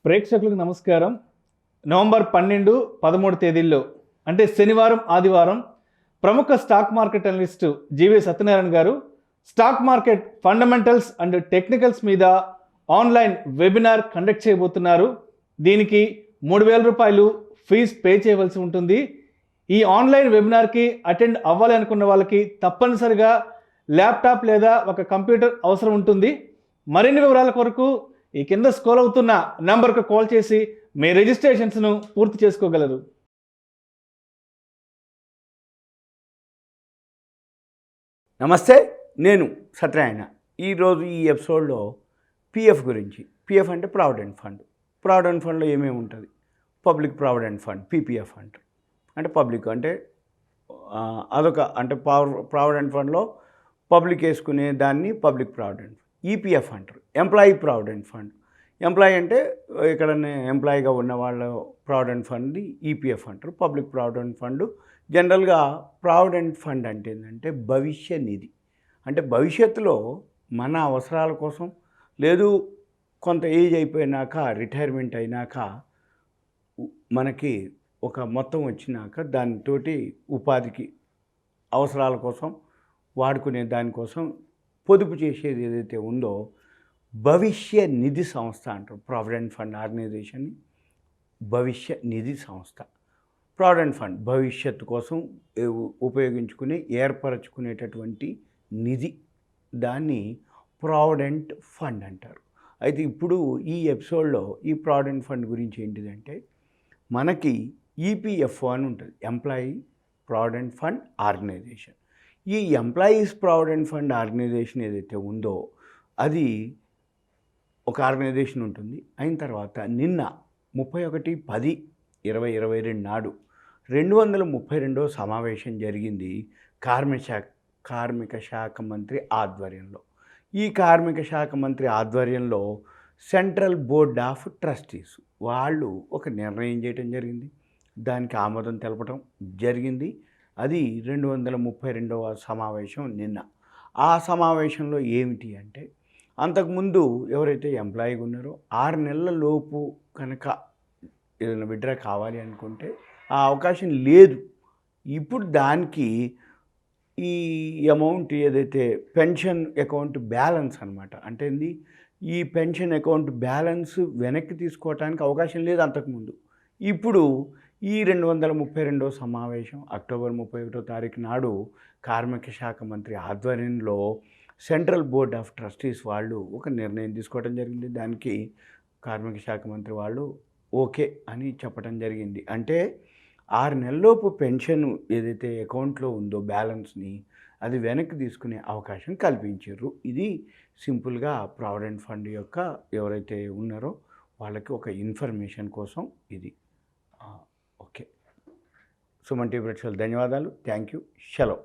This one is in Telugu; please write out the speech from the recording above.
ప్రేక్షకులకు నమస్కారం. నవంబర్ 12, 13 తేదీల్లో అంటే శనివారం, ఆదివారం ప్రముఖ stock market analyst GV Satyanarayana గారు stock market fundamentals and technicals మీద ఆన్లైన్ వెబినార్ కండక్ట్ చేయబోతున్నారు. దీనికి 3,000 రూపాయలు ఫీజు పే చేయవలసి ఉంటుంది. ఈ ఆన్లైన్ వెబినార్కి అటెండ్ అవ్వాలి అనుకున్న వాళ్ళకి తప్పనిసరిగా ల్యాప్టాప్ లేదా ఒక కంప్యూటర్ అవసరం ఉంటుంది. మరిన్ని వివరాల కొరకు ఈ కింద స్క్రోల్ అవుతున్న నంబర్కు కాల్ చేసి మీ రిజిస్ట్రేషన్స్ను పూర్తి చేసుకోగలరు. నమస్తే, నేను సత్యనారాయణ. ఈరోజు ఈ ఎపిసోడ్లో పిఎఫ్ గురించి. పిఎఫ్ అంటే ప్రావిడెంట్ ఫండ్. ప్రావిడెంట్ ఫండ్లో ఏమేమి ఉంటుంది? పబ్లిక్ ప్రావిడెంట్ ఫండ్, పీపీఎఫ్ అంటారు. అంటే పబ్లిక్ అంటే అదొక అంటే ప్రావిడెంట్ ఫండ్లో పబ్లిక్ వేసుకునే దాన్ని పబ్లిక్ ప్రావిడెంట్. ఈపీఎఫ్ అంటారు, ఎంప్లాయీ ప్రావిడెంట్ ఫండ్. ఎంప్లాయీ అంటే ఇక్కడ ఎంప్లాయీగా ఉన్న వాళ్ళ ప్రావిడెంట్ ఫండ్ని ఈపీఎఫ్ అంటారు. పబ్లిక్ ప్రావిడెంట్ ఫండ్ జనరల్గా ప్రావిడెంట్ ఫండ్ అంటే ఏంటంటే భవిష్య నిధి. అంటే భవిష్యత్తులో మన అవసరాల కోసం లేదు కొంత ఏజ్ అయిపోయినాక రిటైర్మెంట్ అయినాక మనకి ఒక మొత్తం వచ్చినాక దానితోటి ఉపాధికి అవసరాల కోసం వాడుకునే దానికోసం పొదుపు చేసేది ఏదైతే ఉందో భవిష్య నిధి సంస్థ అంటారు. ప్రావిడెంట్ ఫండ్ ఆర్గనైజేషన్ని భవిష్య నిధి సంస్థ. ప్రావిడెంట్ ఫండ్ భవిష్యత్తు కోసం ఉపయోగించుకునే ఏర్పరచుకునేటటువంటి నిధి, దాన్ని ప్రావిడెంట్ ఫండ్ అంటారు. అయితే ఇప్పుడు ఈ ఎపిసోడ్లో ఈ ప్రావిడెంట్ ఫండ్ గురించి ఏంటిదంటే మనకి ఈపీఎఫ్ఓ అని ఉంటుంది, ఎంప్లాయీ ప్రావిడెంట్ ఫండ్ ఆర్గనైజేషన్. ఈ ఎంప్లాయీస్ ప్రావిడెంట్ ఫండ్ ఆర్గనైజేషన్ ఏదైతే ఉందో అది ఒక ఆర్గనైజేషన్ ఉంటుంది. అయిన తర్వాత నిన్న 31/10/2022 నాడు 232వ సమావేశం జరిగింది కార్మిక శాఖ మంత్రి ఆధ్వర్యంలో. ఈ కార్మిక శాఖ మంత్రి ఆధ్వర్యంలో సెంట్రల్ బోర్డ్ ఆఫ్ ట్రస్టీస్ వాళ్ళు ఒక నిర్ణయం చేయడం జరిగింది. దానికి ఆమోదం తెలపడం జరిగింది. అది 232వ సమావేశం నిన్న. ఆ సమావేశంలో ఏమిటి అంటే అంతకుముందు ఎవరైతే ఎంప్లాయీగా ఉన్నారో 6 నెలల లోపు కనుక ఏదైనా విత్డ్రా కావాలి అనుకుంటే ఆ అవకాశం లేదు. ఇప్పుడు దానికి ఈ అమౌంట్ ఏదైతే పెన్షన్ అకౌంట్ బ్యాలెన్స్ అనమాట, అంటే ఈ పెన్షన్ అకౌంట్ బ్యాలెన్స్ వెనక్కి తీసుకోవడానికి అవకాశం లేదు అంతకుముందు. ఇప్పుడు ఈ 232వ సమావేశం అక్టోబర్ 31వ తారీఖు నాడు కార్మిక శాఖ మంత్రి ఆధ్వర్యంలో సెంట్రల్ బోర్డ్ ఆఫ్ ట్రస్టీస్ వాళ్ళు ఒక నిర్ణయం తీసుకోవడం జరిగింది. దానికి కార్మిక శాఖ మంత్రి వాళ్ళు ఓకే అని చెప్పడం జరిగింది. అంటే 6 నెలల్లోపు పెన్షన్ ఏదైతే అకౌంట్లో ఉందో బ్యాలెన్స్ని అది వెనక్కి తీసుకునే అవకాశం కల్పించారు. ఇది సింపుల్గా ప్రావిడెంట్ ఫండ్ యొక్క ఎవరైతే ఉన్నారో వాళ్ళకి ఒక ఇన్ఫర్మేషన్ కోసం ఇది. ఓకే, సుమన్ టీవీ ప్రేక్షకులకు ధన్యవాదాలు. Thank you. సెలవు.